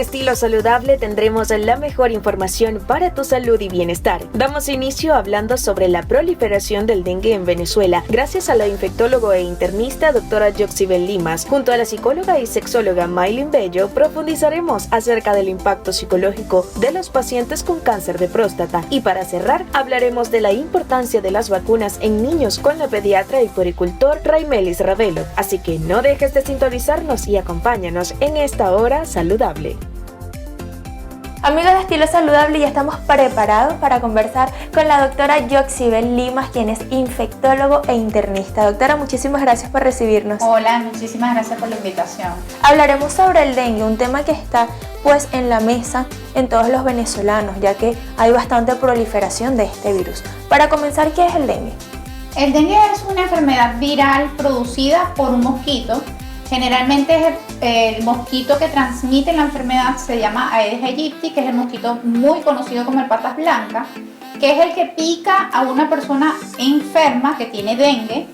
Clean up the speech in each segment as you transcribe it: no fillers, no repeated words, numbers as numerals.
Estilo Saludable tendremos la mejor información para tu salud y bienestar. Damos inicio hablando sobre la proliferación del dengue en Venezuela, gracias a la infectólogo e internista doctora Yoxibel Limas. Junto a la psicóloga y sexóloga Maylin Bello, profundizaremos acerca del impacto psicológico de los pacientes con cáncer de próstata. Y para cerrar, hablaremos de la importancia de las vacunas en niños con la pediatra y puericultor Raimelis Ravelo. Así que no dejes de sintonizarnos y acompáñanos en esta hora saludable. Amigos de Estilo Saludable, ya estamos preparados para conversar con la doctora Yoxibel Limas, quien es infectólogo e internista. Doctora, muchísimas gracias por recibirnos. Hola, muchísimas gracias por la invitación. Hablaremos sobre el dengue, un tema que está pues en la mesa en todos los venezolanos, ya que hay bastante proliferación de este virus. Para comenzar, ¿qué es el dengue? El dengue es una enfermedad viral producida por un mosquito. Generalmente es el mosquito que transmite la enfermedad, se llama Aedes aegypti, que es el mosquito muy conocido como el patas blancas, que es el que pica a una persona enferma que tiene dengue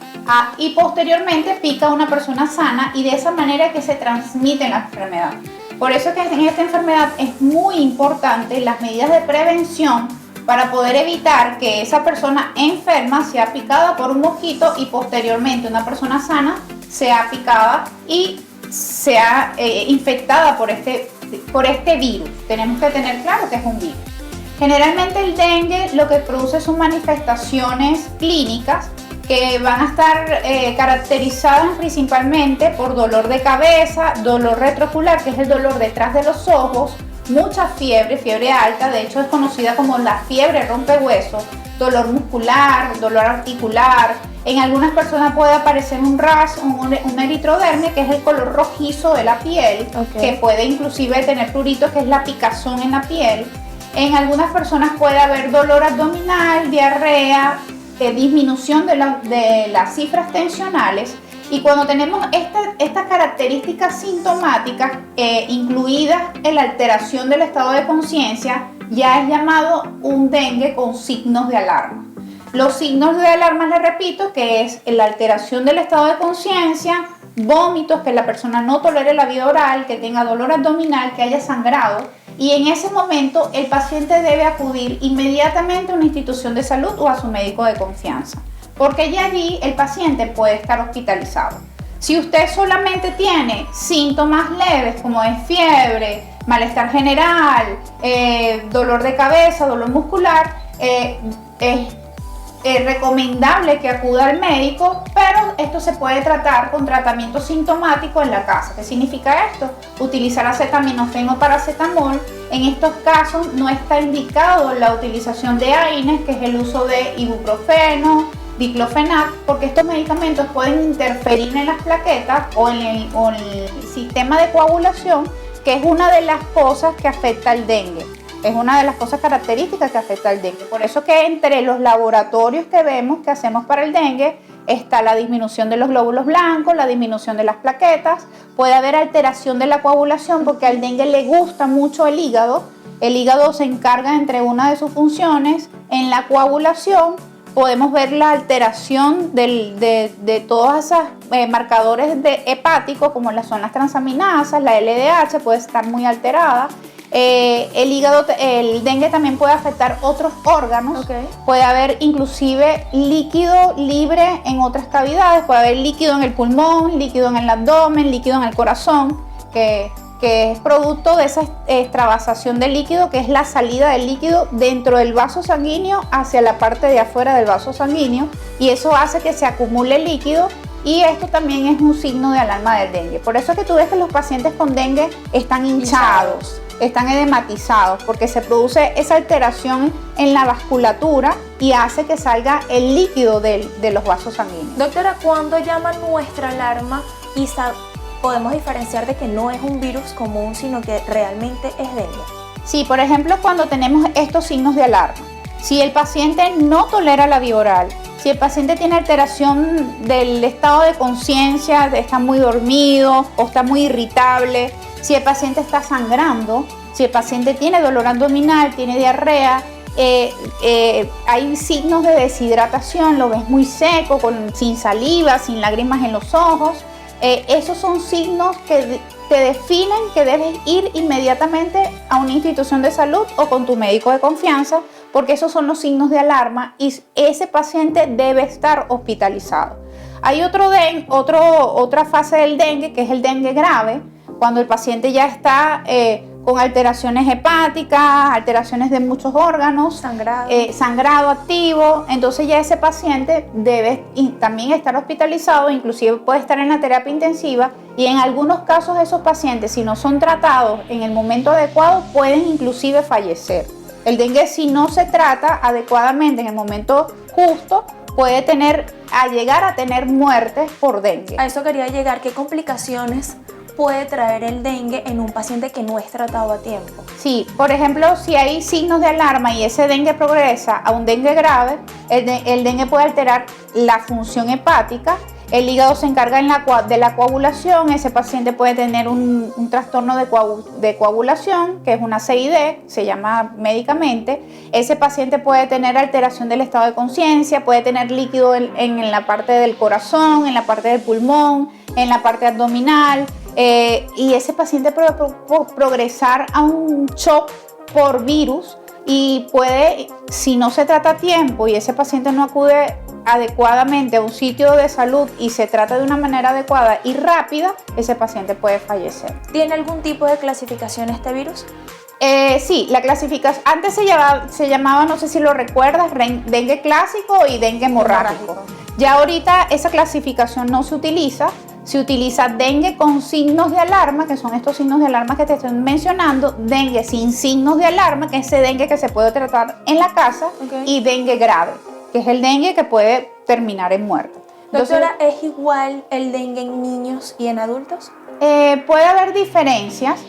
y posteriormente pica a una persona sana, y de esa manera que se transmite la enfermedad. Por eso que en esta enfermedad es muy importante las medidas de prevención para poder evitar que esa persona enferma sea picada por un mosquito y posteriormente una persona sana sea picada y sea infectada por este virus. Tenemos que tener claro que es un virus. Generalmente el dengue lo que produce son manifestaciones clínicas que van a estar caracterizadas principalmente por dolor de cabeza, dolor retroocular, que es el dolor detrás de los ojos, mucha fiebre, fiebre alta, de hecho es conocida como la fiebre rompehuesos, dolor muscular, dolor articular. En algunas personas puede aparecer un rash, un eritrodermia, que es el color rojizo de la piel, que puede inclusive tener pruritos, que es la picazón en la piel. En algunas personas puede haber dolor abdominal, diarrea, disminución de las cifras tensionales. Y cuando tenemos estas características sintomáticas, incluidas en la alteración del estado de conciencia, ya es llamado un dengue con signos de alarma. Los signos de alarma, les repito, que es la alteración del estado de conciencia, vómitos, que la persona no tolere la vía oral, que tenga dolor abdominal, que haya sangrado, y en ese momento el paciente debe acudir inmediatamente a una institución de salud o a su médico de confianza, porque ya allí el paciente puede estar hospitalizado. Si usted solamente tiene síntomas leves como es fiebre, malestar general, dolor de cabeza, dolor muscular, es recomendable que acuda al médico, pero esto se puede tratar con tratamiento sintomático en la casa. ¿Qué significa esto? Utilizar acetaminofén o paracetamol. En estos casos no está indicado la utilización de AINES, que es el uso de ibuprofeno, diclofenac, porque estos medicamentos pueden interferir en las plaquetas o en el sistema de coagulación, que es una de las cosas que afecta al dengue. Es una de las cosas características que afecta al dengue. Por eso que entre los laboratorios que vemos que hacemos para el dengue está la disminución de los glóbulos blancos, la disminución de las plaquetas, puede haber alteración de la coagulación porque al dengue le gusta mucho el hígado. El hígado se encarga entre una de sus funciones en la coagulación. Podemos ver la alteración de todos esos marcadores hepáticos, como son las transaminasas, la LDH puede estar muy alterada. El dengue también puede afectar otros órganos. Puede haber inclusive líquido libre en otras cavidades, puede haber líquido en el pulmón, líquido en el abdomen, líquido en el corazón, que es producto de esa extravasación de líquido, que es la salida del líquido dentro del vaso sanguíneo hacia la parte de afuera del vaso sanguíneo, y eso hace que se acumule líquido, y esto también es un signo de alarma del dengue. Por eso es que tú ves que los pacientes con dengue están hinchados, están edematizados, porque se produce esa alteración en la vasculatura y hace que salga el líquido de los vasos sanguíneos. Doctora, ¿cuándo llama nuestra alarma y podemos diferenciar de que no es un virus común, sino que realmente es dengue? Sí, por ejemplo, cuando tenemos estos signos de alarma, si el paciente no tolera la vía oral, si el paciente tiene alteración del estado de conciencia, está muy dormido o está muy irritable, si el paciente está sangrando, si el paciente tiene dolor abdominal, tiene diarrea, hay signos de deshidratación, lo ves muy seco, sin saliva, sin lágrimas en los ojos, esos son signos te definen que debes ir inmediatamente a una institución de salud o con tu médico de confianza, porque esos son los signos de alarma y ese paciente debe estar hospitalizado. Hay otra fase del dengue, que es el dengue grave, cuando el paciente ya está con alteraciones hepáticas, alteraciones de muchos órganos, sangrado activo. Entonces ya ese paciente debe también estar hospitalizado, inclusive puede estar en la terapia intensiva, y en algunos casos esos pacientes, si no son tratados en el momento adecuado, pueden inclusive fallecer. El dengue, si no se trata adecuadamente en el momento justo, puede llegar a tener muertes por dengue. A eso quería llegar. ¿Qué complicaciones puede traer el dengue en un paciente que no es tratado a tiempo? Sí, por ejemplo, si hay signos de alarma y ese dengue progresa a un dengue grave, el dengue puede alterar la función hepática. El hígado se encarga de la coagulación. Ese paciente puede tener un trastorno de coagulación, que es una CID, se llama médicamente. Ese paciente puede tener alteración del estado de conciencia, puede tener líquido en la parte del corazón, en la parte del pulmón, en la parte abdominal. Y ese paciente puede progresar a un shock por virus y puede, si no se trata a tiempo y ese paciente no acude adecuadamente a un sitio de salud y se trata de una manera adecuada y rápida, ese paciente puede fallecer. ¿Tiene algún tipo de clasificación este virus? Sí, la clasificación antes se llamaba, no sé si lo recuerdas, dengue clásico y dengue hemorrágico. Ya ahorita esa clasificación no se utiliza. Se utiliza dengue con signos de alarma, que son estos signos de alarma que te estoy mencionando, dengue sin signos de alarma, que es ese dengue que se puede tratar en la casa, y dengue grave, que es el dengue que puede terminar en muerte. Doctora, ¿es igual el dengue en niños y en adultos? Puede haber diferencias.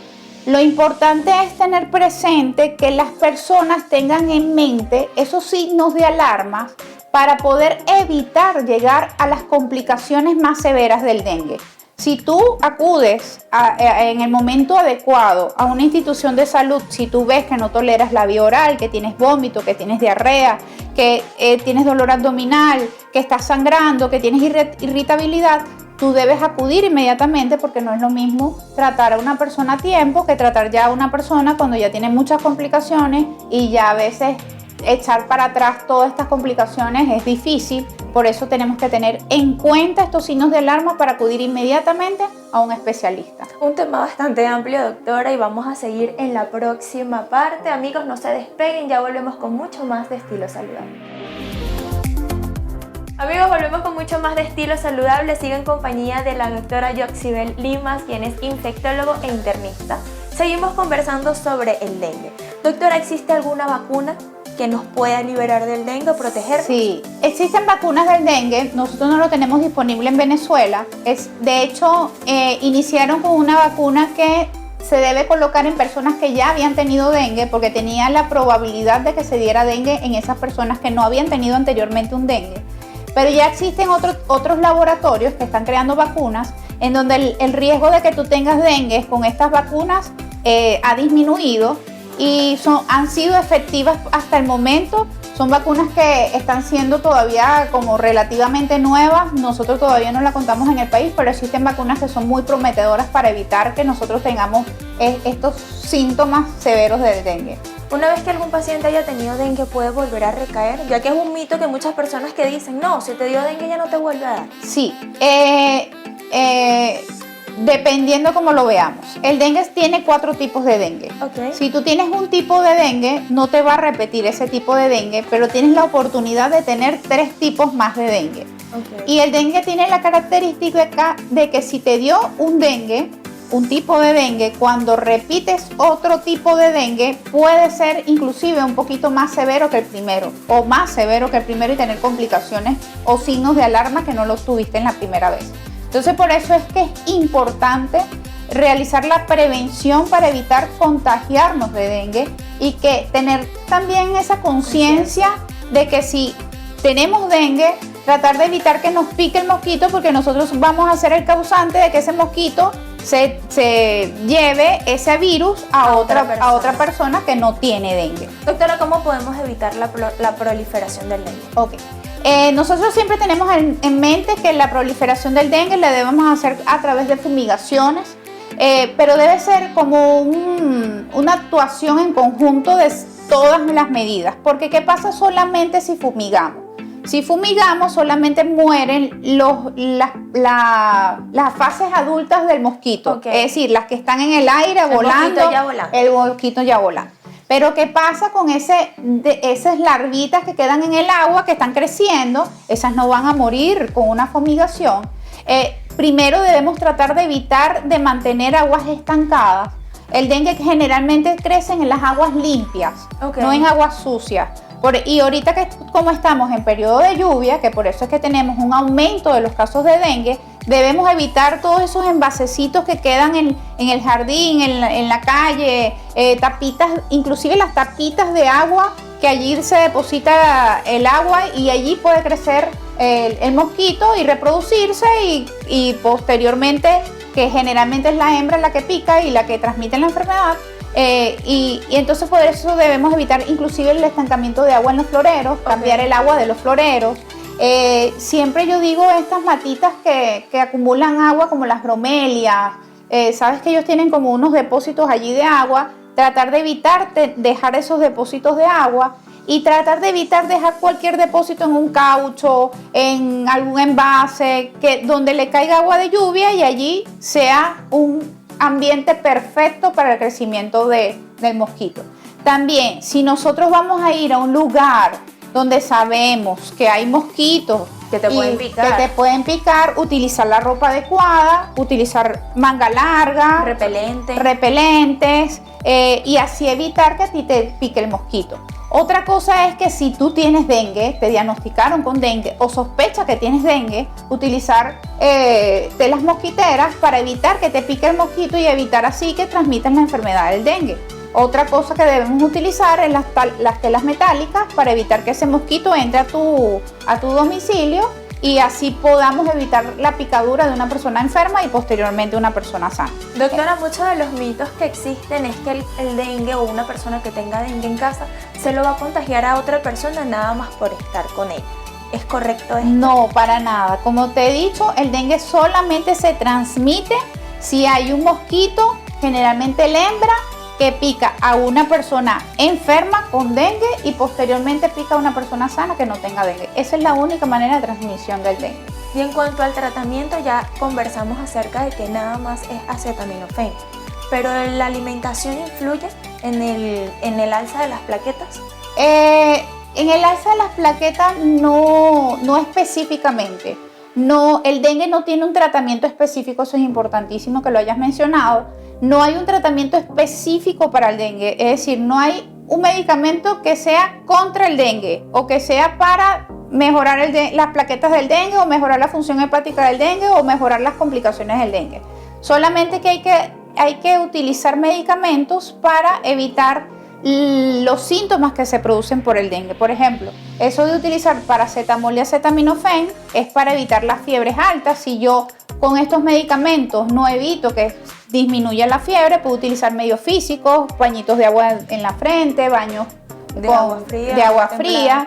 Lo importante es tener presente que las personas tengan en mente esos signos de alarma para poder evitar llegar a las complicaciones más severas del dengue. Si tú acudes en el momento adecuado a una institución de salud, si tú ves que no toleras la vía oral, que tienes vómito, que tienes diarrea, que tienes dolor abdominal, que estás sangrando, que tienes irritabilidad, tú debes acudir inmediatamente, porque no es lo mismo tratar a una persona a tiempo que tratar ya a una persona cuando ya tiene muchas complicaciones, y ya a veces echar para atrás todas estas complicaciones es difícil. Por eso tenemos que tener en cuenta estos signos de alarma para acudir inmediatamente a un especialista. Un tema bastante amplio, doctora, y vamos a seguir en la próxima parte. Amigos, no se despeguen, ya volvemos con mucho más de Estilo Saludable. Amigos, volvemos con mucho más de Estilo Saludable. Sigo en compañía de la doctora Yoxibel Limas, quien es infectólogo e internista. Seguimos conversando sobre el dengue. Doctora, ¿existe alguna vacuna que nos pueda liberar del dengue o proteger? Sí, existen vacunas del dengue. Nosotros no lo tenemos disponible en Venezuela. De hecho, iniciaron con una vacuna que se debe colocar en personas que ya habían tenido dengue, porque tenía la probabilidad de que se diera dengue en esas personas que no habían tenido anteriormente un dengue. Pero ya existen otros laboratorios que están creando vacunas en donde el riesgo de que tú tengas dengue con estas vacunas ha disminuido y han sido efectivas hasta el momento. Son vacunas que están siendo todavía como relativamente nuevas. Nosotros todavía no las contamos en el país, pero existen vacunas que son muy prometedoras para evitar que nosotros tengamos estos síntomas severos del dengue. Una vez que algún paciente haya tenido dengue, ¿puede volver a recaer? Ya que es un mito que muchas personas que dicen, no, si te dio dengue ya no te vuelve a dar. Sí, dependiendo cómo lo veamos. El dengue tiene 4 tipos de dengue. Okay. Si tú tienes un tipo de dengue, no te va a repetir ese tipo de dengue, pero tienes la oportunidad de tener 3 tipos más de dengue. Okay. Y el dengue tiene la característica de que si te dio un tipo de dengue, cuando repites otro tipo de dengue, puede ser inclusive un poquito más severo que el primero, o más severo que el primero, y tener complicaciones o signos de alarma que no los tuviste en la primera vez. Entonces, por eso es que es importante realizar la prevención para evitar contagiarnos de dengue, y que tener también esa conciencia de que si tenemos dengue, tratar de evitar que nos pique el mosquito, porque nosotros vamos a ser el causante de que ese mosquito se lleve ese virus a otra persona que no tiene dengue. Doctora, ¿cómo podemos evitar la proliferación del dengue? Ok. Nosotros siempre tenemos en mente que la proliferación del dengue la debemos hacer a través de fumigaciones. Pero debe ser como una actuación en conjunto de todas las medidas, porque ¿qué pasa solamente si fumigamos? Si fumigamos solamente mueren las fases adultas del mosquito, Okay. Es decir, las que están en el aire volando, el mosquito ya volando. Pero ¿qué pasa con esas larvitas que quedan en el agua, que están creciendo? Esas no van a morir con una fumigación. Primero debemos tratar de evitar de mantener aguas estancadas. El dengue generalmente crece en las aguas limpias, Okay. no en aguas sucias. Y ahorita que como estamos en periodo de lluvia, que por eso es que tenemos un aumento de los casos de dengue, debemos evitar todos esos envasecitos que quedan en el jardín, en la calle, tapitas, inclusive las tapitas de agua, que allí se deposita el agua y allí puede crecer el mosquito y reproducirse y posteriormente, que generalmente es la hembra la que pica y la que transmite la enfermedad. Y entonces por eso debemos evitar inclusive el estancamiento de agua en los floreros, cambiar el agua de los floreros. Siempre yo digo estas matitas que acumulan agua, como las bromelias, sabes que ellos tienen como unos depósitos allí de agua, tratar de evitar dejar esos depósitos de agua y tratar de evitar dejar cualquier depósito en un caucho, en algún envase, donde le caiga agua de lluvia y allí sea un ambiente perfecto para el crecimiento del mosquito. También, si nosotros vamos a ir a un lugar donde sabemos que hay mosquitos que te pueden picar, utilizar la ropa adecuada, utilizar manga larga, repelentes, y así evitar que a ti te pique el mosquito. Otra cosa es que si tú tienes dengue, te diagnosticaron con dengue o sospechas que tienes dengue, utilizar telas mosquiteras para evitar que te pique el mosquito y evitar así que transmitas la enfermedad del dengue. Otra cosa que debemos utilizar es las telas metálicas para evitar que ese mosquito entre a tu domicilio y así podamos evitar la picadura de una persona enferma y posteriormente una persona sana. Doctora, muchos de los mitos que existen es que el dengue o una persona que tenga dengue en casa se lo va a contagiar a otra persona nada más por estar con ella. ¿Es correcto esto? No, para nada. Como te he dicho, el dengue solamente se transmite si hay un mosquito, generalmente la hembra, que pica a una persona enferma con dengue y posteriormente pica a una persona sana que no tenga dengue. Esa es la única manera de transmisión del dengue. Y en cuanto al tratamiento, ya conversamos acerca de que nada más es acetaminofén. ¿Pero la alimentación influye en el alza de las plaquetas? En el alza de las plaquetas no específicamente. No, el dengue no tiene un tratamiento específico, eso es importantísimo que lo hayas mencionado. No hay un tratamiento específico para el dengue, es decir, no hay un medicamento que sea contra el dengue o que sea para mejorar las plaquetas del dengue o mejorar la función hepática del dengue o mejorar las complicaciones del dengue. Solamente que hay que utilizar medicamentos para evitar los síntomas que se producen por el dengue. Por ejemplo, eso de utilizar paracetamol y acetaminofén es para evitar las fiebres altas. Si yo con estos medicamentos no evito que disminuya la fiebre, puedo utilizar medios físicos, bañitos de agua en la frente, baños de agua fría,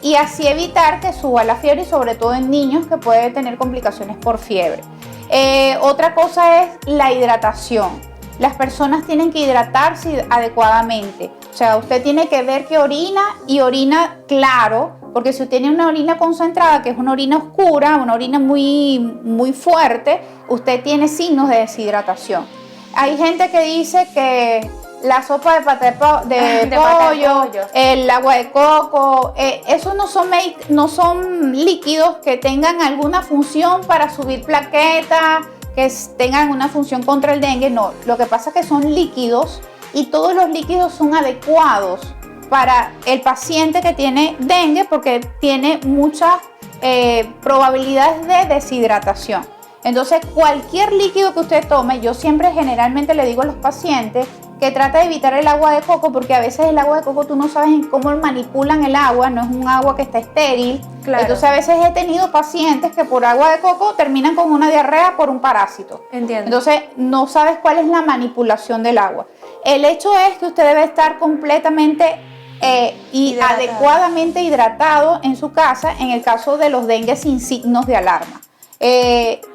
y así evitar que suba la fiebre y sobre todo en niños que pueden tener complicaciones por fiebre. Otra cosa es la hidratación. Las personas tienen que hidratarse adecuadamente. O sea, usted tiene que ver que orina y orina claro, porque si usted tiene una orina concentrada, que es una orina oscura, una orina muy, muy fuerte, usted tiene signos de deshidratación. Hay gente que dice que la sopa de pata de pollo, el agua de coco, esos no son líquidos que tengan alguna función para subir plaquetas, que tengan una función contra el dengue. No, lo que pasa es que son líquidos y todos los líquidos son adecuados para el paciente que tiene dengue porque tiene muchas probabilidades de deshidratación. Entonces, cualquier líquido que usted tome, yo siempre generalmente le digo a los pacientes que trata de evitar el agua de coco porque a veces el agua de coco tú no sabes en cómo manipulan el agua, no es un agua que está estéril. Claro. Entonces a veces he tenido pacientes que por agua de coco terminan con una diarrea por un parásito. Entiendo. Entonces no sabes cuál es la manipulación del agua. El hecho es que usted debe estar completamente y adecuadamente hidratado en su casa en el caso de los dengues sin signos de alarma.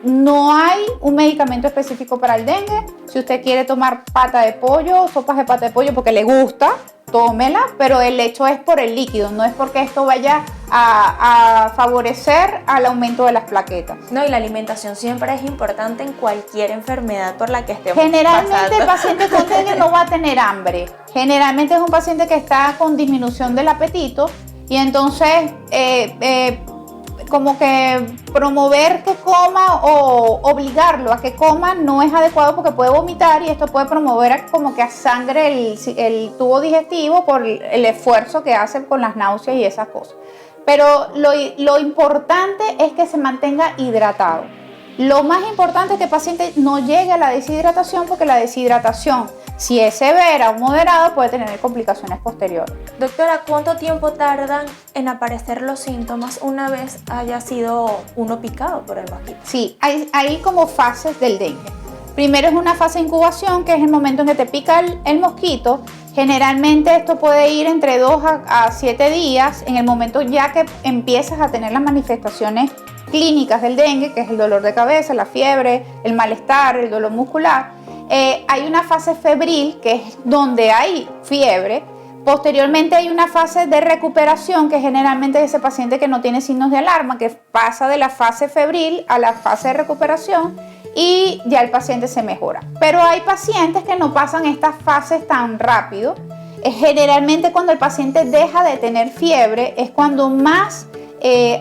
No hay un medicamento específico para el dengue. Si usted quiere tomar pata de pollo, sopas de pata de pollo porque le gusta, tómela, pero el hecho es por el líquido, no es porque esto vaya a favorecer al aumento de las plaquetas. No, y la alimentación siempre es importante en cualquier enfermedad por la que estemos Generalmente pasando. el paciente con dengue no va a tener hambre. Generalmente es un paciente que está con disminución del apetito y entonces como que promover que coma o obligarlo a que coma no es adecuado porque puede vomitar y esto puede promover como que sangre el tubo digestivo por el esfuerzo que hace con las náuseas y esas cosas. Pero lo importante es que se mantenga hidratado. Lo más importante es que el paciente no llegue a la deshidratación porque la deshidratación, si es severa o moderada, puede tener complicaciones posteriores. Doctora, ¿cuánto tiempo tardan en aparecer los síntomas una vez haya sido uno picado por el mosquito? Sí, hay como fases del dengue. Primero es una fase de incubación, que es el momento en que te pica el mosquito. Generalmente esto puede ir entre 2 a 7 días, en el momento ya que empiezas a tener las manifestaciones clínicas del dengue, que es el dolor de cabeza, la fiebre, el malestar, el dolor muscular. Hay una fase febril, que es donde hay fiebre. Posteriormente hay una fase de recuperación, que generalmente es ese paciente que no tiene signos de alarma, que pasa de la fase febril a la fase de recuperación y ya el paciente se mejora. Pero hay pacientes que no pasan estas fases tan rápido. Generalmente cuando el paciente deja de tener fiebre es cuando más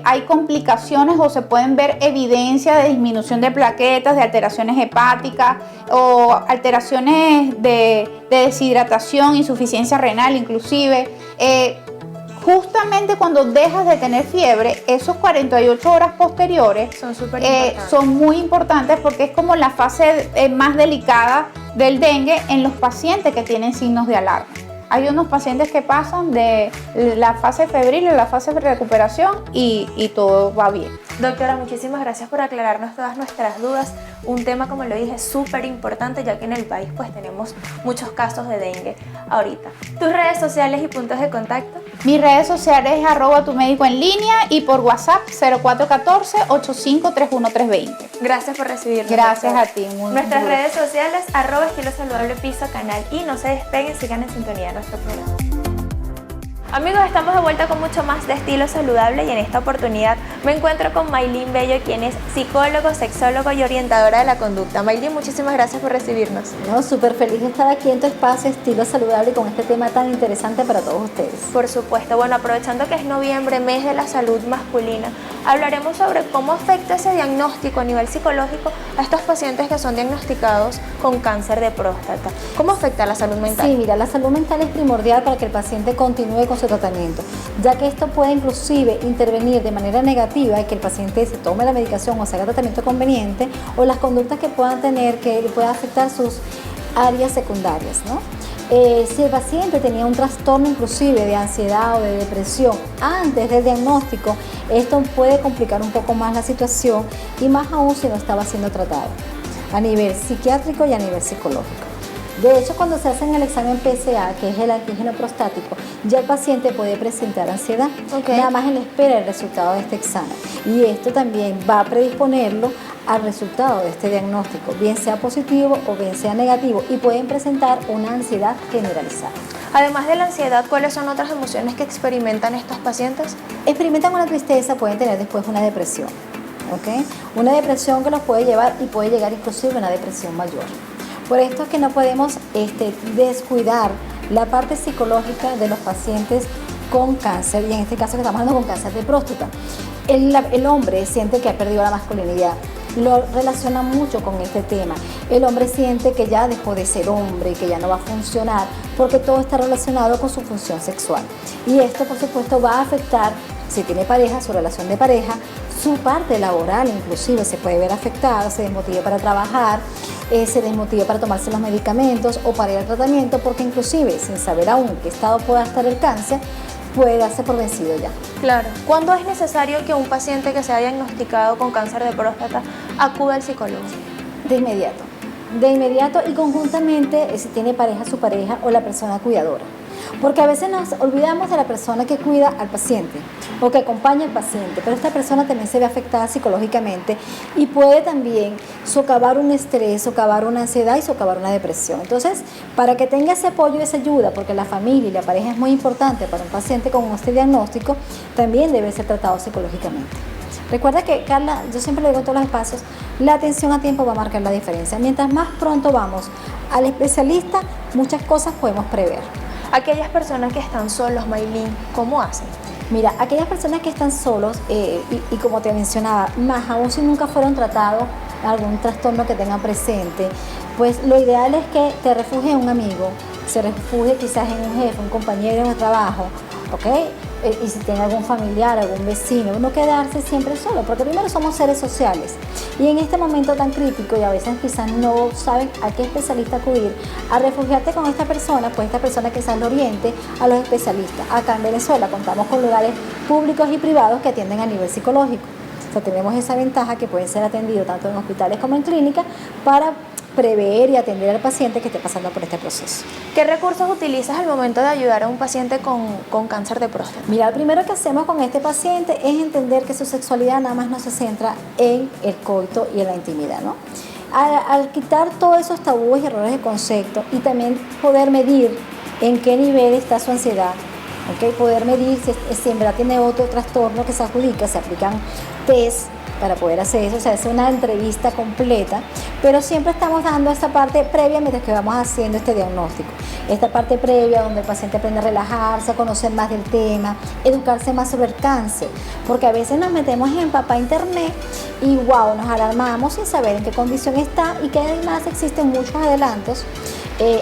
hay complicaciones o se pueden ver evidencia de disminución de plaquetas, de alteraciones hepáticas o alteraciones de deshidratación, insuficiencia renal inclusive. Justamente cuando dejas de tener fiebre, esos 48 horas posteriores son muy importantes porque es como la fase más delicada del dengue en los pacientes que tienen signos de alarma. Hay unos pacientes que pasan de la fase febril a la fase de recuperación y todo va bien. Doctora, muchísimas gracias por aclararnos todas nuestras dudas. Un tema, como lo dije, súper importante, ya que en el país pues tenemos muchos casos de dengue ahorita. ¿Tus redes sociales y puntos de contacto? Mis redes sociales es @tumédico en línea y por WhatsApp 0414-8531-320. Gracias por recibirnos. Gracias doctora. a ti. Nuestras redes sociales, @estilo saludable piso canal y no se despeguen, sigan en sintonía de nuestro programa. Amigos, estamos de vuelta con mucho más de Estilo Saludable y en esta oportunidad me encuentro con Maylin Bello, quien es psicólogo, sexólogo y orientadora de la conducta. Maylin, muchísimas gracias por recibirnos. No, súper feliz de estar aquí en tu espacio Estilo Saludable con este tema tan interesante para todos ustedes. Por supuesto, bueno, aprovechando que es noviembre, mes de la salud masculina, hablaremos sobre cómo afecta ese diagnóstico a nivel psicológico a estos pacientes que son diagnosticados con cáncer de próstata. ¿Cómo afecta a la salud mental? Sí, mira, la salud mental es primordial para que el paciente continúe con su tratamiento, ya que esto puede inclusive intervenir de manera negativa y que el paciente se tome la medicación o se haga tratamiento conveniente, o las conductas que puedan tener que pueda afectar sus áreas secundarias, ¿no? Si el paciente tenía un trastorno inclusive de ansiedad o de depresión antes del diagnóstico, esto puede complicar un poco más la situación y más aún si no estaba siendo tratado a nivel psiquiátrico y a nivel psicológico. De hecho, cuando se hace el examen PSA, que es el antígeno prostático, ya el paciente puede presentar ansiedad, nada más en la espera del resultado de este examen. Y esto también va a predisponerlo al resultado de este diagnóstico, bien sea positivo o bien sea negativo, y pueden presentar una ansiedad generalizada. Además de la ansiedad, ¿cuáles son otras emociones que experimentan estos pacientes? Experimentan una tristeza, pueden tener después una depresión, ¿ok? Una depresión que los puede llevar y puede llegar inclusive a una depresión mayor. Por esto es que no podemos descuidar la parte psicológica de los pacientes con cáncer, y en este caso que estamos hablando con cáncer de próstata. El hombre siente que ha perdido la masculinidad, lo relaciona mucho con este tema. El hombre siente que ya dejó de ser hombre, que ya no va a funcionar, porque todo está relacionado con su función sexual. Y esto, por supuesto, va a afectar, si tiene pareja, su relación de pareja, su parte laboral inclusive se puede ver afectada, se desmotiva para trabajar, se desmotiva para tomarse los medicamentos o para ir al tratamiento, porque inclusive sin saber aún en qué estado pueda estar el cáncer, puede darse por vencido ya. Claro. ¿Cuándo es necesario que un paciente que se ha diagnosticado con cáncer de próstata acuda al psicólogo? De inmediato y conjuntamente si tiene pareja, su pareja o la persona cuidadora. Porque a veces nos olvidamos de la persona que cuida al paciente o que acompaña al paciente, pero esta persona también se ve afectada psicológicamente y puede también socavar un estrés, socavar una ansiedad y socavar una depresión. Entonces, para que tenga ese apoyo y esa ayuda, porque la familia y la pareja es muy importante para un paciente con este diagnóstico, también debe ser tratado psicológicamente. Recuerda que, Carla, yo siempre le digo en todos los espacios, la atención a tiempo va a marcar la diferencia. Mientras más pronto vamos al especialista, muchas cosas podemos prever. Aquellas personas que están solos, Maylin, ¿cómo hacen? Mira, aquellas personas que están solos, y como te mencionaba, más aún si nunca fueron tratados algún trastorno que tengan presente, pues lo ideal es que te refugies en un amigo, se refugie quizás en un jefe, un compañero de trabajo, ¿ok? Y si tiene algún familiar, algún vecino, no quedarse siempre solo, porque primero somos seres sociales y en este momento tan crítico y a veces quizás no saben a qué especialista acudir, a refugiarte con esta persona, pues esta persona quizás lo oriente a los especialistas. Acá en Venezuela contamos con lugares públicos y privados que atienden a nivel psicológico, o sea, tenemos esa ventaja que pueden ser atendidos tanto en hospitales como en clínicas para prever y atender al paciente que esté pasando por este proceso. ¿Qué recursos utilizas al momento de ayudar a un paciente con cáncer de próstata? Mira, lo primero que hacemos con este paciente es entender que su sexualidad nada más no se centra en el coito y en la intimidad, ¿no? Al quitar todos esos tabúes y errores de concepto y también poder medir en qué nivel está su ansiedad, ¿okay? Poder medir si en verdad tiene otro trastorno que se adjudica, se aplican test para poder hacer eso, se hace una entrevista completa, pero siempre estamos dando esta parte previa mientras que vamos haciendo este diagnóstico. Esta parte previa donde el paciente aprende a relajarse, a conocer más del tema, educarse más sobre el cáncer, porque a veces nos metemos en papá internet y wow, nos alarmamos sin saber en qué condición está y que además existen muchos adelantos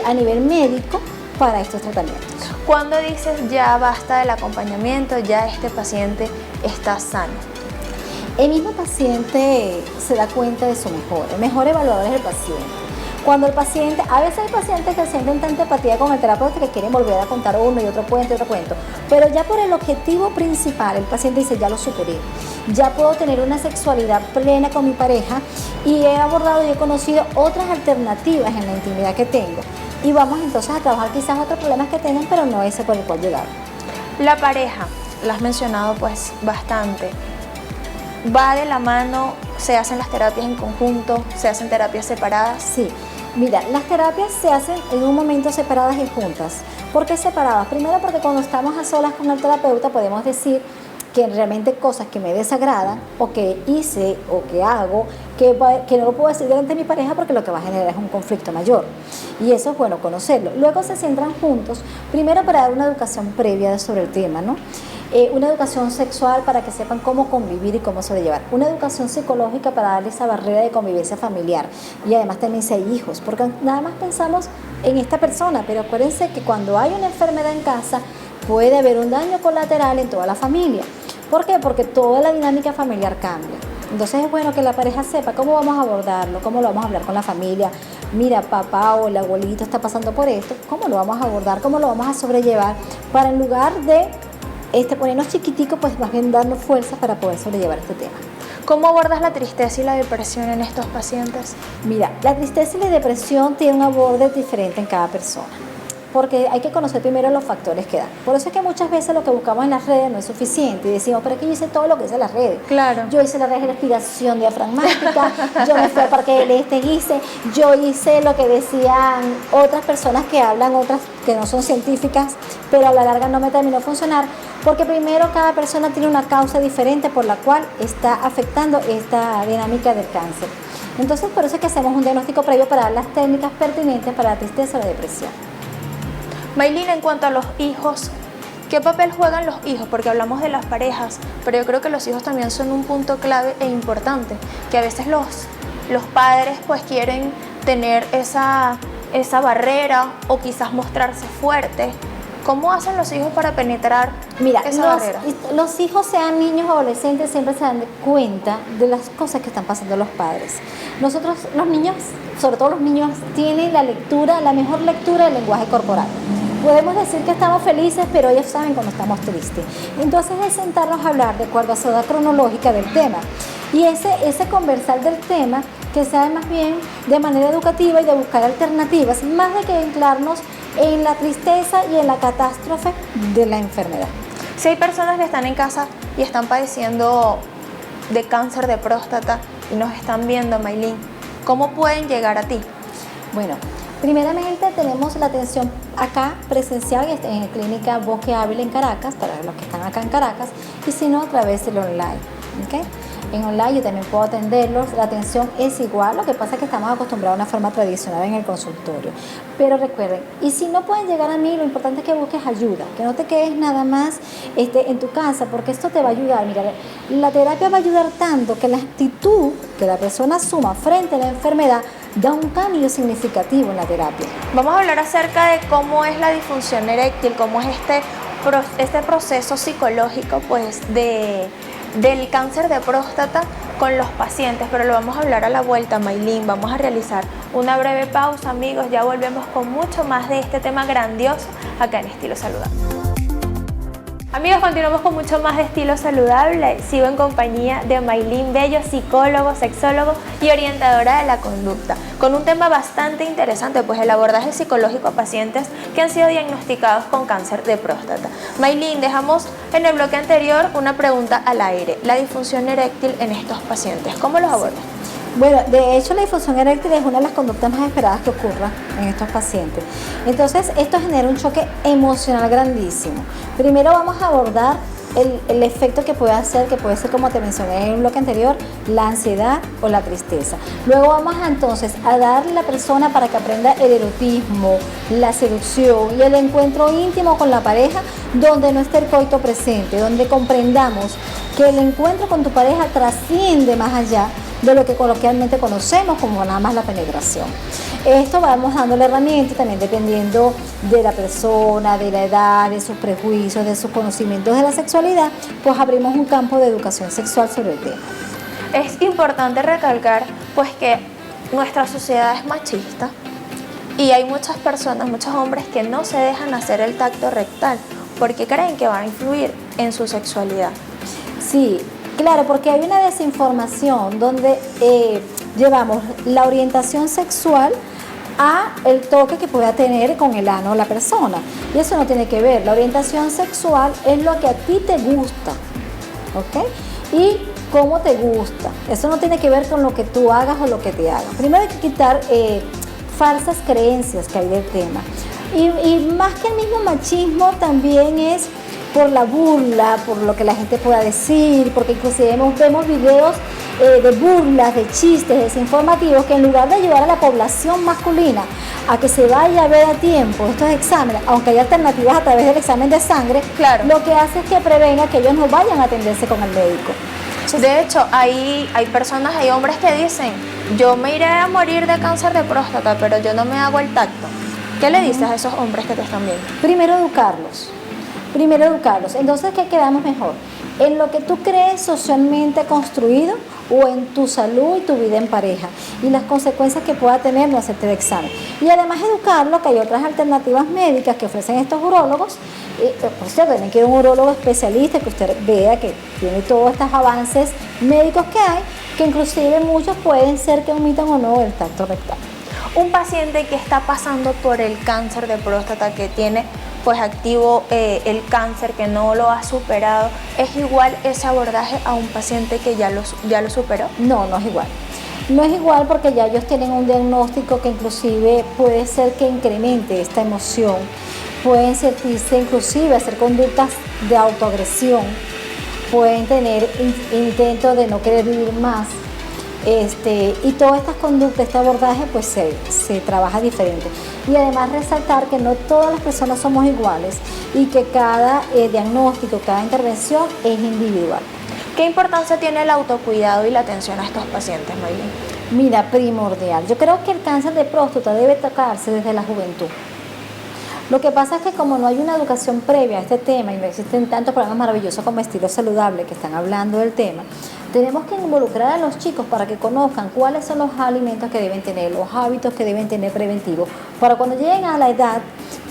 a nivel médico para estos tratamientos. ¿Cuándo dices ya basta del acompañamiento, ya este paciente está sano? El mismo paciente se da cuenta de su mejora. El mejor evaluador es el paciente. Cuando el paciente, a veces hay pacientes que sienten tanta empatía con el terapeuta que quieren volver a contar uno y otro cuento, pero ya por el objetivo principal, el paciente dice, ya lo superé, ya puedo tener una sexualidad plena con mi pareja y he abordado y he conocido otras alternativas en la intimidad que tengo. Y vamos entonces a trabajar quizás otros problemas que tengan, pero no ese por el cual llegaron. La pareja, la has mencionado pues bastante. ¿Va de la mano? ¿Se hacen las terapias en conjunto? ¿Se hacen terapias separadas? Sí, mira, las terapias se hacen en un momento separadas y juntas. ¿Por qué separadas? Primero porque cuando estamos a solas con el terapeuta podemos decir que realmente cosas que me desagradan o que hice o que hago que no lo puedo decir delante de mi pareja porque lo que va a generar es un conflicto mayor y eso es bueno conocerlo. Luego se centran juntos, primero para dar una educación previa sobre el tema, ¿no? Una educación sexual para que sepan cómo convivir y cómo sobrellevar, una educación psicológica para darle esa barrera de convivencia familiar y además también si hay hijos, porque nada más pensamos en esta persona, pero acuérdense que cuando hay una enfermedad en casa puede haber un daño colateral en toda la familia. ¿Por qué? Porque toda la dinámica familiar cambia. Entonces es bueno que la pareja sepa cómo vamos a abordarlo, cómo lo vamos a hablar con la familia. Mira, papá o el abuelito está pasando por esto, ¿cómo lo vamos a abordar? ¿Cómo lo vamos a sobrellevar? Para en lugar de ponernos chiquiticos, pues más bien darnos fuerzas para poder sobrellevar este tema. ¿Cómo abordas la tristeza y la depresión en estos pacientes? Mira, la tristeza y la depresión tienen un abordaje diferente en cada persona, porque hay que conocer primero los factores que dan. Por eso es que muchas veces lo que buscamos en las redes no es suficiente y decimos, pero es que yo hice todo lo que hice en las redes. Claro. Yo hice la respiración diafragmática, yo me fui al parque del este, yo hice lo que decían otras personas que hablan, otras que no son científicas, pero a la larga no me terminó funcionar, porque primero cada persona tiene una causa diferente por la cual está afectando esta dinámica del cáncer. Entonces por eso es que hacemos un diagnóstico previo para dar las técnicas pertinentes para la tristeza o la depresión. Maylin, en cuanto a los hijos, ¿qué papel juegan los hijos? Porque hablamos de las parejas, pero yo creo que los hijos también son un punto clave e importante, que a veces los padres pues quieren tener esa barrera o quizás mostrarse fuertes. ¿Cómo hacen los hijos para penetrar esa barrera? Los hijos, sean niños o adolescentes, siempre se dan cuenta de las cosas que están pasando los padres. Nosotros, los niños, sobre todo los niños, tienen la mejor lectura del lenguaje corporal. Podemos decir que estamos felices, pero ellos saben cuando estamos tristes. Entonces es sentarnos a hablar de acuerdo a su edad cronológica del tema. Y ese conversar del tema, que sea más bien de manera educativa y de buscar alternativas, más de que anclarnos en la tristeza y en la catástrofe de la enfermedad. Si hay personas que están en casa y están padeciendo de cáncer de próstata y nos están viendo, Maylin, ¿cómo pueden llegar a ti? Bueno, primeramente tenemos la atención acá presencial en la clínica Bosque Ávila en Caracas, para los que están acá en Caracas, y si no, a través del online. ¿Okay? En online yo también puedo atenderlos, la atención es igual, lo que pasa es que estamos acostumbrados a una forma tradicional en el consultorio. Pero recuerden, y si no pueden llegar a mí, lo importante es que busques ayuda, que no te quedes nada más en tu casa, porque esto te va a ayudar. Mira, la terapia va a ayudar tanto que la actitud que la persona asuma frente a la enfermedad da un cambio significativo en la terapia. Vamos a hablar acerca de cómo es la disfunción eréctil, cómo es este proceso psicológico pues del cáncer de próstata con los pacientes, pero lo vamos a hablar a la vuelta, Maylin. Vamos a realizar una breve pausa, amigos, ya volvemos con mucho más de este tema grandioso acá en Estilo Saludable. Amigos, continuamos con mucho más de Estilo Saludable. Sigo en compañía de Maylin Bello, psicólogo, sexólogo y orientadora de la conducta, con un tema bastante interesante, pues el abordaje psicológico a pacientes que han sido diagnosticados con cáncer de próstata. Maylin, dejamos en el bloque anterior una pregunta al aire: la disfunción eréctil en estos pacientes, ¿cómo los abordan? Bueno, de hecho la disfunción eréctil es una de las conductas más esperadas que ocurra en estos pacientes. Entonces, esto genera un choque emocional grandísimo. Primero vamos a abordar el efecto que puede hacer, que puede ser, como te mencioné en el bloque anterior, la ansiedad o la tristeza. Luego vamos entonces a darle a la persona para que aprenda el erotismo, la seducción y el encuentro íntimo con la pareja, donde no esté el coito presente, donde comprendamos que el encuentro con tu pareja trasciende más allá de lo que coloquialmente conocemos como nada más la penetración. Esto vamos dando la herramienta también dependiendo de la persona, de la edad, de sus prejuicios, de sus conocimientos de la sexualidad, pues abrimos un campo de educación sexual sobre el tema. Es importante recalcar pues que nuestra sociedad es machista y hay muchas personas, muchos hombres que no se dejan hacer el tacto rectal porque creen que va a influir en su sexualidad. Sí, claro, porque hay una desinformación donde llevamos la orientación sexual a el toque que pueda tener con el ano la persona, y eso no tiene que ver. La orientación sexual es lo que a ti te gusta, ¿ok? Y cómo te gusta. Eso no tiene que ver con lo que tú hagas o lo que te hagan. Primero hay que quitar falsas creencias que hay del tema, y más que el mismo machismo también es por la burla, por lo que la gente pueda decir, porque inclusive vemos videos de burlas, de chistes desinformativos que en lugar de ayudar a la población masculina a que se vaya a ver a tiempo estos exámenes, aunque hay alternativas a través del examen de sangre, claro, lo que hace es que prevenga que ellos no vayan a atenderse con el médico. De hecho, hay personas, hay hombres que dicen: yo me iré a morir de cáncer de próstata, pero yo no me hago el tacto. ¿Qué le dices a esos hombres que te están viendo? Primero educarlos. Entonces, ¿qué quedamos mejor? ¿En lo que tú crees socialmente construido o en tu salud y tu vida en pareja? Y las consecuencias que pueda tener no hacerte el examen. Y además educarlo que hay otras alternativas médicas que ofrecen estos urólogos. Por cierto, tienen que ir a un urólogo especialista que usted vea que tiene todos estos avances médicos que hay, que inclusive muchos pueden ser que omitan o no el tacto rectal. Un paciente que está pasando por el cáncer de próstata, que tiene pues activo el cáncer, que no lo ha superado, ¿es igual ese abordaje a un paciente que ya lo superó? No, no es igual. No es igual porque ya ellos tienen un diagnóstico que inclusive puede ser que incremente esta emoción, pueden sentirse inclusive hacer conductas de autoagresión, pueden tener intentos de no querer vivir más. Y todas estas conductas, este abordaje, pues se trabaja diferente. Y además resaltar que no todas las personas somos iguales y que cada diagnóstico, cada intervención es individual. ¿Qué importancia tiene el autocuidado y la atención a estos pacientes, Maylin? Mira, primordial. Yo creo que el cáncer de próstata debe tocarse desde la juventud. Lo que pasa es que como no hay una educación previa a este tema y no existen tantos programas maravillosos como Estilo Saludable que están hablando del tema, tenemos que involucrar a los chicos para que conozcan cuáles son los alimentos que deben tener, los hábitos que deben tener preventivos, para cuando lleguen a la edad,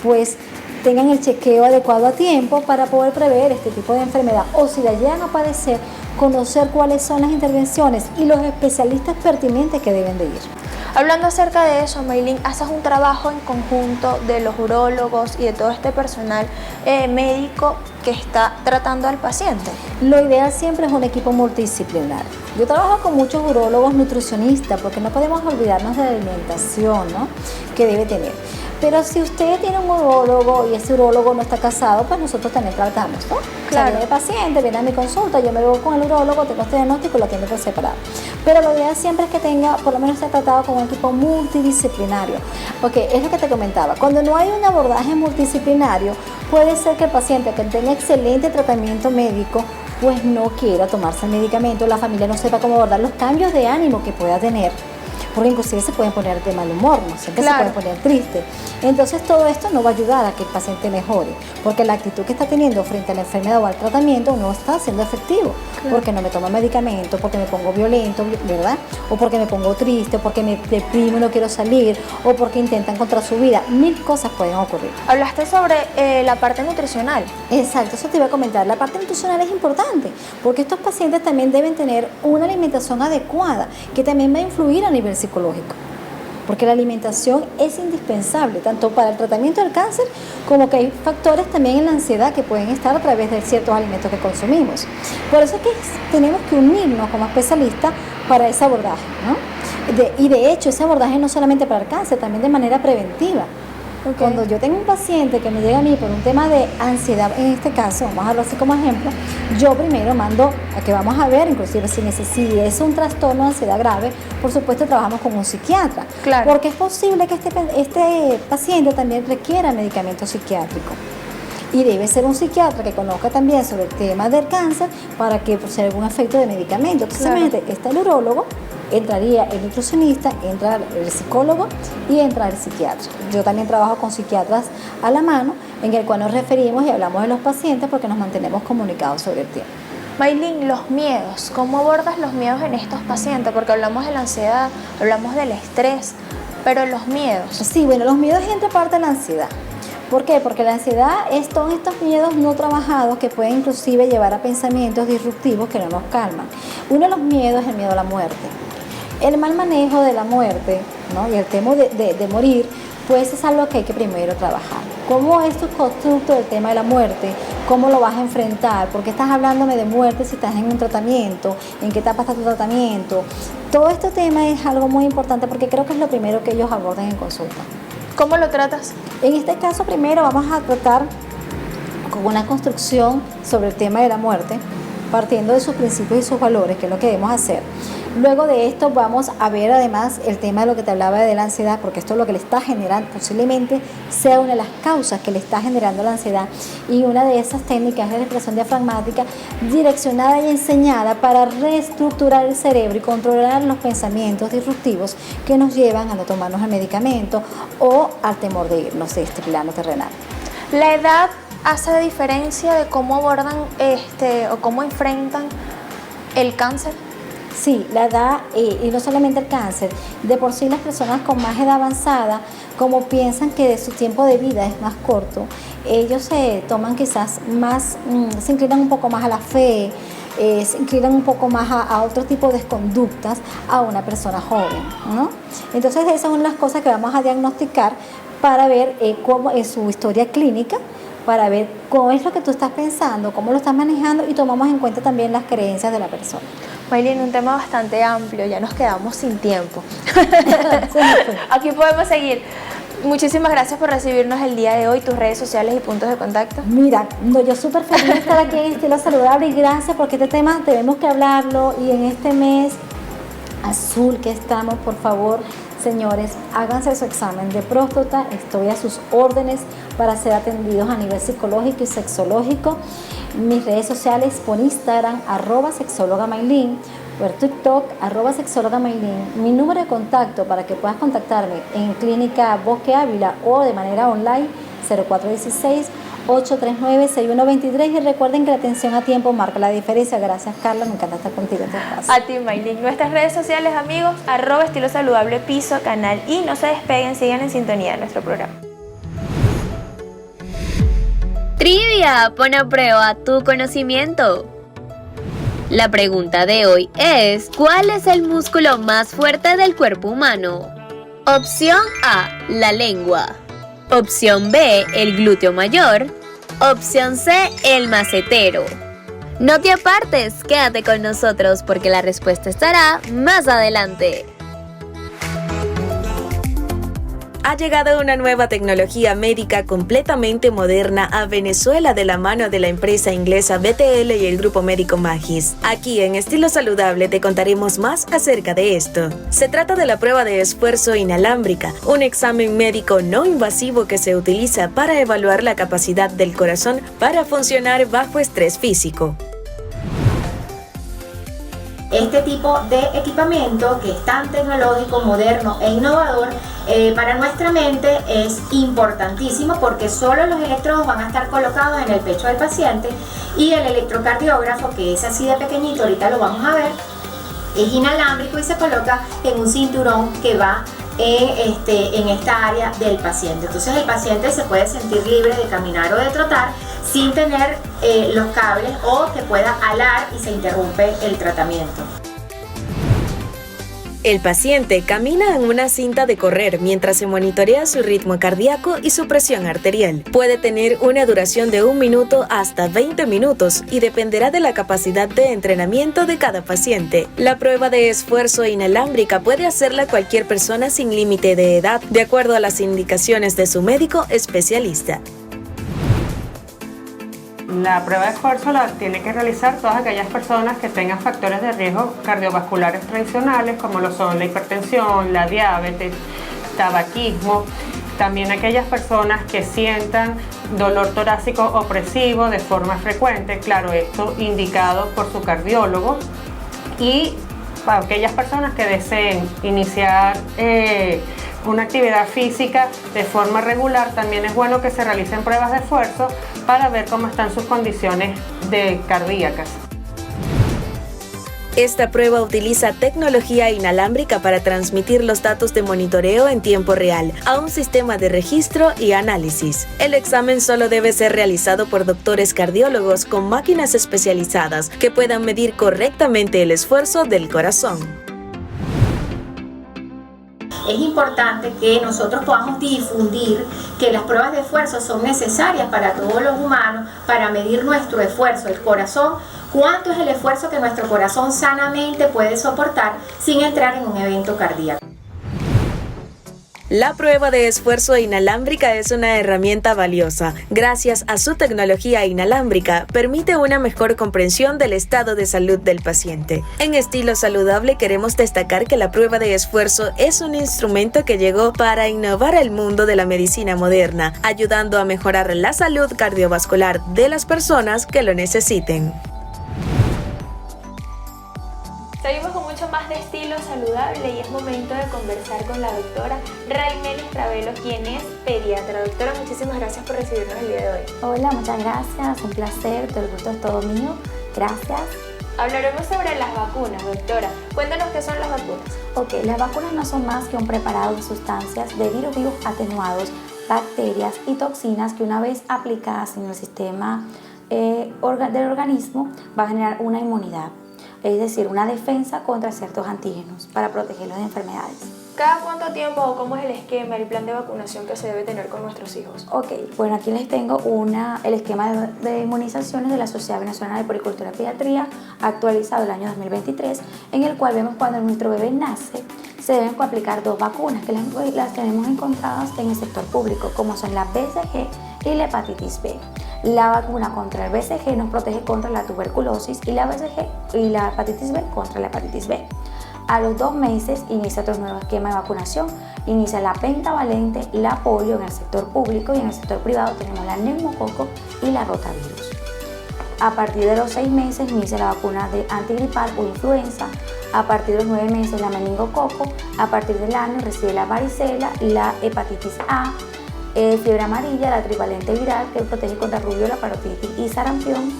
pues tengan el chequeo adecuado a tiempo para poder prever este tipo de enfermedad, o si la llegan a padecer, conocer cuáles son las intervenciones y los especialistas pertinentes que deben de ir. Hablando acerca de eso, Maylin, haces un trabajo en conjunto de los urólogos y de todo este personal médico que está tratando al paciente. Lo ideal siempre es un equipo multidisciplinario. Yo trabajo con muchos urólogos nutricionistas porque no podemos olvidarnos de la alimentación, ¿no?, que debe tener. Pero si usted tiene un urólogo y ese urólogo no está casado, pues nosotros también tratamos, ¿no? Claro. O sea, viene el paciente, viene a mi consulta, yo me veo con el urólogo, tengo este diagnóstico y lo atiendo por separado. Pero lo ideal siempre es que tenga, por lo menos esté tratado con un equipo multidisciplinario. Porque es lo que te comentaba, cuando no hay un abordaje multidisciplinario, puede ser que el paciente que tenga excelente tratamiento médico, pues no quiera tomarse el medicamento, la familia no sepa cómo abordar los cambios de ánimo que pueda tener. Porque inclusive se pueden poner de mal humor, ¿no? Siempre claro. Se pueden poner triste. Entonces todo esto no va a ayudar a que el paciente mejore, porque la actitud que está teniendo frente a la enfermedad o al tratamiento no está siendo efectivo, claro. Porque no me tomo medicamento, porque me pongo violento, ¿verdad? O porque me pongo triste, o porque me deprimo y no quiero salir, o porque intenta encontrar su vida. 1000 cosas pueden ocurrir. Hablaste sobre la parte nutricional. Exacto, eso te iba a comentar. La parte nutricional es importante, porque estos pacientes también deben tener una alimentación adecuada, que también va a influir a nivel psicológico, porque la alimentación es indispensable tanto para el tratamiento del cáncer como que hay factores también en la ansiedad que pueden estar a través de ciertos alimentos que consumimos. Por eso es que tenemos que unirnos como especialistas para ese abordaje, ¿no? Y de hecho ese abordaje no solamente para el cáncer, también de manera preventiva. Okay. Cuando yo tengo un paciente que me llega a mí por un tema de ansiedad, en este caso, vamos a darlo así como ejemplo, yo primero mando a que vamos a ver, inclusive si es un trastorno de ansiedad grave, por supuesto trabajamos con un psiquiatra, claro. Porque es posible que este paciente también requiera medicamento psiquiátrico. Y debe ser un psiquiatra que conozca también sobre el tema del cáncer para que por si hay algún efecto de medicamento. Entonces, claro. Está el urólogo, entraría el nutricionista, entra el psicólogo y entra el psiquiatra. Yo también trabajo con psiquiatras a la mano, en el cual nos referimos y hablamos de los pacientes porque nos mantenemos comunicados sobre el tema. Maylin, los miedos, ¿cómo abordas los miedos en estos pacientes? Porque hablamos de la ansiedad, hablamos del estrés, pero los miedos. Sí, bueno, los miedos entra parte de la ansiedad. ¿Por qué? Porque la ansiedad son estos miedos no trabajados que pueden inclusive llevar a pensamientos disruptivos que no nos calman. Uno de los miedos es el miedo a la muerte. El mal manejo de la muerte, ¿no?, y el tema de morir, pues es algo que hay que primero trabajar. ¿Cómo es tu constructo del tema de la muerte? ¿Cómo lo vas a enfrentar? ¿Por qué estás hablándome de muerte si estás en un tratamiento? ¿En qué etapa está tu tratamiento? Todo este tema es algo muy importante porque creo que es lo primero que ellos abordan en consulta. ¿Cómo lo tratas? En este caso, primero vamos a tratar con una construcción sobre el tema de la muerte, partiendo de sus principios y sus valores, que es lo que debemos hacer. Luego de esto vamos a ver además el tema de lo que te hablaba de la ansiedad, porque esto es lo que le está generando, posiblemente sea una de las causas que le está generando la ansiedad, y una de esas técnicas es la respiración diafragmática direccionada y enseñada para reestructurar el cerebro y controlar los pensamientos disruptivos que nos llevan a no tomarnos el medicamento o al temor de irnos de este plano terrenal. ¿La edad hace diferencia de cómo abordan o cómo enfrentan el cáncer? Sí, la edad, y no solamente el cáncer, de por sí las personas con más edad avanzada, como piensan que su tiempo de vida es más corto, ellos se toman quizás más, se inclinan un poco más a la fe, se inclinan un poco más a otro tipo de conductas a una persona joven, ¿no? Entonces esas son las cosas que vamos a diagnosticar para ver cómo es su historia clínica, para ver cómo es lo que tú estás pensando, cómo lo estás manejando, y tomamos en cuenta también las creencias de la persona. Maylin, un tema bastante amplio, ya nos quedamos sin tiempo. Aquí podemos seguir. Muchísimas gracias por recibirnos el día de hoy, tus redes sociales y puntos de contacto. Mira, yo súper feliz de estar aquí en Estilo Saludable, y gracias porque este tema tenemos que hablarlo, y en este mes azul que estamos, por favor, señores, háganse su examen de próstata. Estoy a sus órdenes para ser atendidos a nivel psicológico y sexológico. Mis redes sociales por Instagram, @sexóloga-maylin, por TikTok, @sexóloga-maylin. Mi número de contacto para que puedas contactarme en Clínica Bosque Ávila o de manera online, 0416-839-6123. Y recuerden que la atención a tiempo marca la diferencia. Gracias, Carla, me encanta estar contigo en tu espacio. A ti, Maylin. Nuestras redes sociales, amigos, @estilo saludable piso canal, y no se despeguen, sigan en sintonía de nuestro programa. Trivia, pon a prueba tu conocimiento. La pregunta de hoy es: ¿cuál es el músculo más fuerte del cuerpo humano? Opción A, la lengua. Opción B, el glúteo mayor. Opción C, el macetero. No te apartes, quédate con nosotros porque la respuesta estará más adelante. Ha llegado una nueva tecnología médica completamente moderna a Venezuela de la mano de la empresa inglesa BTL y el grupo médico Magis. Aquí en Estilo Saludable te contaremos más acerca de esto. Se trata de la prueba de esfuerzo inalámbrica, un examen médico no invasivo que se utiliza para evaluar la capacidad del corazón para funcionar bajo estrés físico. Este tipo de equipamiento, que es tan tecnológico, moderno e innovador, para nuestra mente es importantísimo porque solo los electrodos van a estar colocados en el pecho del paciente y el electrocardiógrafo, que es así de pequeñito, ahorita lo vamos a ver, es inalámbrico y se coloca en un cinturón que va en esta área del paciente. Entonces el paciente se puede sentir libre de caminar o de trotar sin tener los cables o que pueda alar y se interrumpe el tratamiento. El paciente camina en una cinta de correr mientras se monitorea su ritmo cardíaco y su presión arterial. Puede tener una duración de 1 minuto hasta 20 minutos y dependerá de la capacidad de entrenamiento de cada paciente. La prueba de esfuerzo inalámbrica puede hacerla cualquier persona sin límite de edad, de acuerdo a las indicaciones de su médico especialista. La prueba de esfuerzo la tiene que realizar todas aquellas personas que tengan factores de riesgo cardiovasculares tradicionales, como lo son la hipertensión, la diabetes, tabaquismo. También aquellas personas que sientan dolor torácico opresivo de forma frecuente, claro, esto indicado por su cardiólogo. Y para aquellas personas que deseen iniciar una actividad física de forma regular, también es bueno que se realicen pruebas de esfuerzo para ver cómo están sus condiciones cardíacas. Esta prueba utiliza tecnología inalámbrica para transmitir los datos de monitoreo en tiempo real a un sistema de registro y análisis. El examen solo debe ser realizado por doctores cardiólogos con máquinas especializadas que puedan medir correctamente el esfuerzo del corazón. Es importante que nosotros podamos difundir que las pruebas de esfuerzo son necesarias para todos los humanos para medir nuestro esfuerzo, el corazón, cuánto es el esfuerzo que nuestro corazón sanamente puede soportar sin entrar en un evento cardíaco. La prueba de esfuerzo inalámbrica es una herramienta valiosa. Gracias a su tecnología inalámbrica, permite una mejor comprensión del estado de salud del paciente. En Estilo Saludable queremos destacar que la prueba de esfuerzo es un instrumento que llegó para innovar el mundo de la medicina moderna, ayudando a mejorar la salud cardiovascular de las personas que lo necesiten. Seguimos con mucho más de Estilo Saludable y es momento de conversar con la doctora Raimelis Ravelo, quien es pediatra. Doctora, muchísimas gracias por recibirnos el día de hoy. Hola, muchas gracias, un placer, todo el gusto es todo mío, gracias. Hablaremos sobre las vacunas, doctora. Cuéntanos qué son las vacunas. Ok, las vacunas no son más que un preparado de sustancias de virus vivos atenuados, bacterias y toxinas que una vez aplicadas en el sistema del organismo va a generar una inmunidad. Es decir, una defensa contra ciertos antígenos para protegerlos de enfermedades. ¿Cada cuánto tiempo o cómo es el esquema, el plan de vacunación que se debe tener con nuestros hijos? Ok, bueno, aquí les tengo el esquema de inmunizaciones de la Sociedad Venezolana de Puericultura y Pediatría actualizado el año 2023, en el cual vemos cuando nuestro bebé nace, se deben aplicar 2 vacunas que las tenemos encontradas en el sector público, como son la BCG y la hepatitis B. La vacuna contra el BCG nos protege contra la tuberculosis y la BCG y la hepatitis B contra la hepatitis B. A los 2 meses inicia otro nuevo esquema de vacunación. Inicia la pentavalente, la polio en el sector público y en el sector privado tenemos la neumococo y la rotavirus. A partir de los 6 meses inicia la vacuna de antigripal o influenza. A partir de los 9 meses la meningococo. A partir del año recibe la varicela, la hepatitis A, fiebre amarilla, la trivalente viral que protege contra rubiola, parotiditis y sarampión.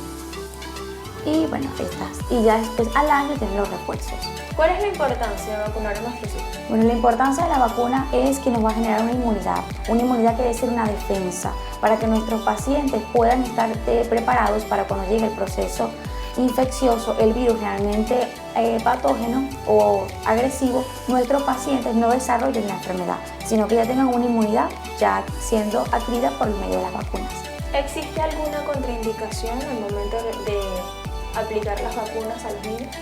Y bueno, estas. Y ya después al año tienen los refuerzos. ¿Cuál es la importancia de vacunar a nuestros hijos? Bueno, la importancia de la vacuna es que nos va a generar una inmunidad que debe ser una defensa, para que nuestros pacientes puedan estar preparados para cuando llegue el proceso infeccioso, el virus realmente patógeno o agresivo, nuestros pacientes no desarrollen la enfermedad, sino que ya tengan una inmunidad ya siendo adquirida por el medio de las vacunas. ¿Existe alguna contraindicación al momento de aplicar las vacunas a los niños?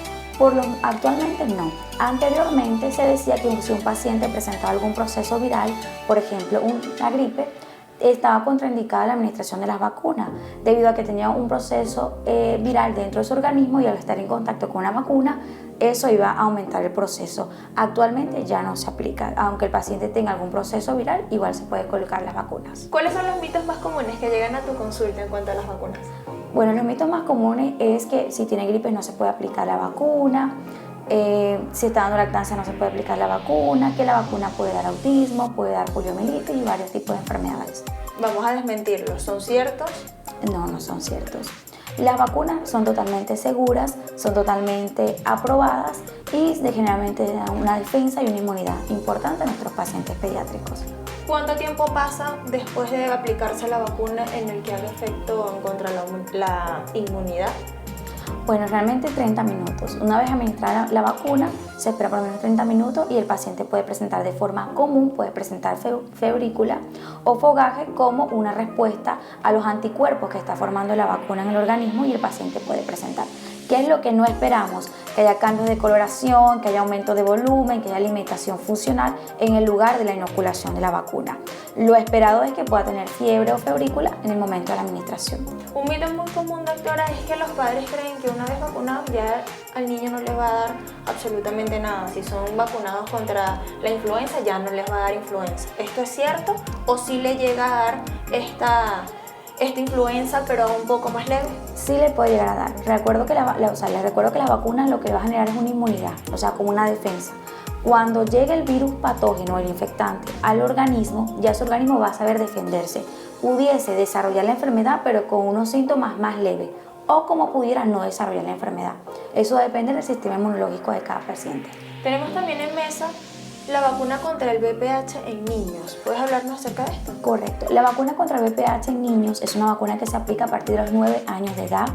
Actualmente no. Anteriormente se decía que si un paciente presentaba algún proceso viral, por ejemplo una gripe, estaba contraindicada la administración de las vacunas, debido a que tenía un proceso viral dentro de su organismo y al estar en contacto con una vacuna, eso iba a aumentar el proceso. Actualmente ya no se aplica, aunque el paciente tenga algún proceso viral, igual se puede colocar las vacunas. ¿Cuáles son los mitos más comunes que llegan a tu consulta en cuanto a las vacunas? Bueno, los mitos más comunes es que si tiene gripe no se puede aplicar la vacuna, si está dando lactancia no se puede aplicar la vacuna, que la vacuna puede dar autismo, puede dar poliomielitis y varios tipos de enfermedades. Vamos a desmentirlos, ¿son ciertos? No, no son ciertos. Las vacunas son totalmente seguras, son totalmente aprobadas y generalmente dan una defensa y una inmunidad importante a nuestros pacientes pediátricos. ¿Cuánto tiempo pasa después de aplicarse la vacuna en el que haga efecto contra la inmunidad? Bueno, realmente 30 minutos. Una vez administrada la vacuna, se espera por lo menos 30 minutos y el paciente puede presentar de forma común, puede presentar febrícula o fogaje como una respuesta a los anticuerpos que está formando la vacuna en el organismo y el paciente puede presentar. ¿Qué es lo que no esperamos? Que haya cambios de coloración, que haya aumento de volumen, que haya alimentación funcional en el lugar de la inoculación de la vacuna. Lo esperado es que pueda tener fiebre o febrícula en el momento de la administración. Un mito muy común, doctora, es que los padres creen que una vez vacunados ya al niño no les va a dar absolutamente nada. Si son vacunados contra la influenza, ya no les va a dar influenza. ¿Esto es cierto o sí le llega a dar esta influenza, pero un poco más leve? Sí le puede llegar a dar. Recuerdo que las vacunas lo que va a generar es una inmunidad, o sea, como una defensa. Cuando llegue el virus patógeno, el infectante, al organismo, ya su organismo va a saber defenderse. Pudiese desarrollar la enfermedad, pero con unos síntomas más leves, o como pudiera no desarrollar la enfermedad. Eso depende del sistema inmunológico de cada paciente. Tenemos también en mesa la vacuna contra el VPH en niños. ¿Puedes hablarnos acerca de esto? Correcto. La vacuna contra el VPH en niños es una vacuna que se aplica a partir de los 9 años de edad.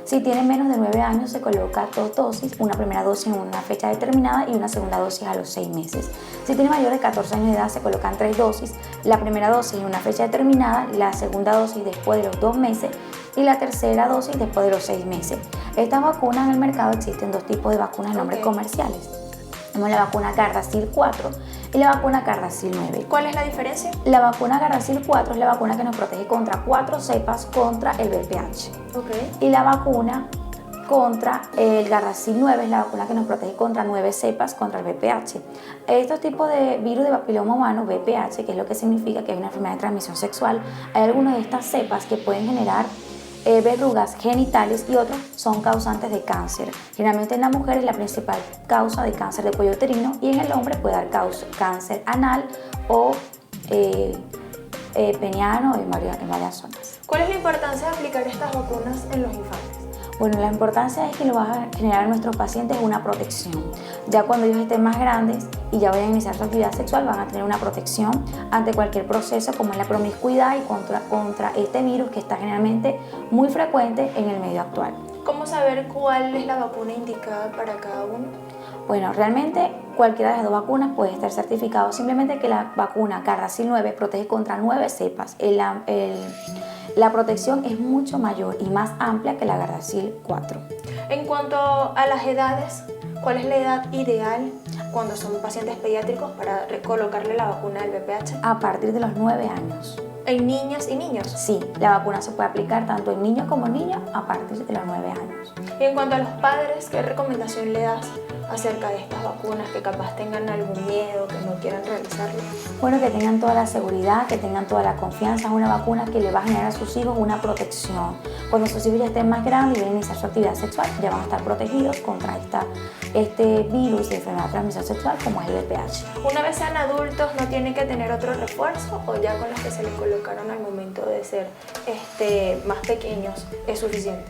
Si tienen menos de 9 años se coloca 2 dosis, una primera dosis en una fecha determinada y una segunda dosis a los 6 meses. Si tienen mayor de 14 años de edad se colocan 3 dosis, la primera dosis en una fecha determinada, la segunda dosis después de los 2 meses y la tercera dosis después de los 6 meses. Estas vacunas en el mercado existen 2 tipos de vacunas de nombres comerciales. Tenemos la vacuna Gardasil 4 y la vacuna Gardasil 9. ¿Cuál es la diferencia? La vacuna Gardasil 4 es la vacuna que nos protege contra 4 cepas contra el VPH. Okay. Y la vacuna contra el Gardasil 9 es la vacuna que nos protege contra 9 cepas contra el VPH. Estos tipos de virus de papiloma humano, VPH, que es lo que significa que es una enfermedad de transmisión sexual, hay algunas de estas cepas que pueden generar verrugas genitales y otros son causantes de cáncer. Generalmente en la mujer es la principal causa de cáncer de cuello uterino y en el hombre puede dar cáncer anal o peniano en varias zonas. ¿Cuál es la importancia de aplicar estas vacunas en los infantes? Bueno, la importancia es que lo va a generar a nuestros pacientes una protección. Ya cuando ellos estén más grandes y ya vayan a iniciar su actividad sexual, van a tener una protección ante cualquier proceso como es la promiscuidad y contra este virus que está generalmente muy frecuente en el medio actual. ¿Cómo saber cuál es la vacuna indicada para cada uno? Bueno, realmente cualquiera de las 2 vacunas puede estar certificado, simplemente que la vacuna Gardasil 9 protege contra 9 cepas. La protección es mucho mayor y más amplia que la Gardasil 4. En cuanto a las edades, ¿cuál es la edad ideal cuando son pacientes pediátricos para colocarle la vacuna del VPH? A partir de los 9 años. ¿En niñas y niños? Sí, la vacuna se puede aplicar tanto en niños como niñas a partir de los 9 años. Y en cuanto a los padres, ¿qué recomendación le das acerca de estas vacunas que capaz tengan algún miedo, que no quieran realizarlo? Bueno, que tengan toda la seguridad, que tengan toda la confianza. Es una vacuna que le va a generar a sus hijos una protección. Cuando sus hijos ya estén más grandes y vayan a iniciar su actividad sexual, ya van a estar protegidos contra este virus de enfermedad de transmisión sexual como es el VPH. Una vez sean adultos, ¿no tienen que tener otro refuerzo o ya con los que se les colocaron al momento de ser más pequeños es suficiente?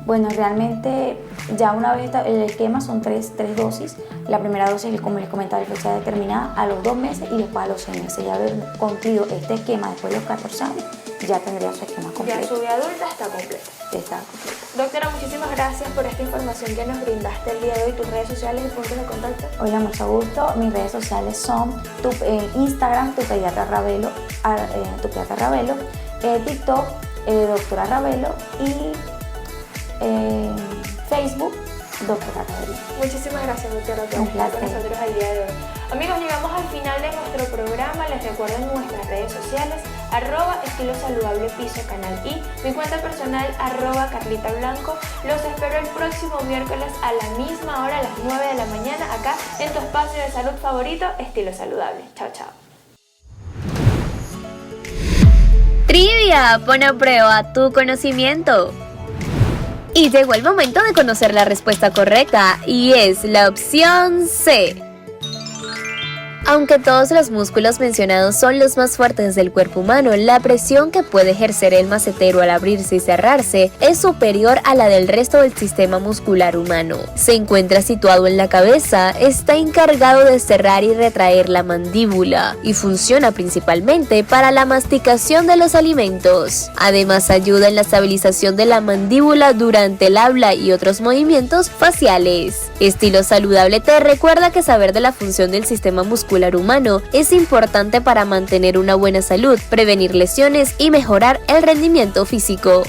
Bueno, realmente ya una vez el esquema son 3 dosis. La primera dosis, como les comentaba, de fecha determinada a los 2 meses y después a los 6 meses. Ya haber cumplido este esquema después de los 14 años, ya tendría su esquema completo. Ya su vida adulta está completa. Está completo. Doctora, muchísimas gracias por esta información que nos brindaste el día de hoy. Tus redes sociales y puntos de contacto. Hola, mucho gusto. Mis redes sociales son Instagram, tu pediatra Ravelo, TikTok, doctora Ravelo, y Facebook, doctora Ravelo. Muchísimas gracias, doctora, por Un estar con placer. nosotros el día de hoy. Amigos, llegamos al final de nuestro programa. Les recuerdo en nuestras redes sociales, @estilo saludable piso canal y mi cuenta personal @Carlita Blanco. Los espero el próximo miércoles a la misma hora, a las 9 de la mañana, acá en tu espacio de salud favorito, Estilo Saludable. Chao, chao. Trivia, pon a prueba tu conocimiento. Y llegó el momento de conocer la respuesta correcta, y es la opción C. Aunque todos los músculos mencionados son los más fuertes del cuerpo humano, la presión que puede ejercer el macetero al abrirse y cerrarse es superior a la del resto del sistema muscular humano. Se encuentra situado en la cabeza, está encargado de cerrar y retraer la mandíbula y funciona principalmente para la masticación de los alimentos. Además, ayuda en la estabilización de la mandíbula durante el habla y otros movimientos faciales. Estilo Saludable te recuerda que saber de la función del sistema muscular humano es importante para mantener una buena salud, prevenir lesiones y mejorar el rendimiento físico.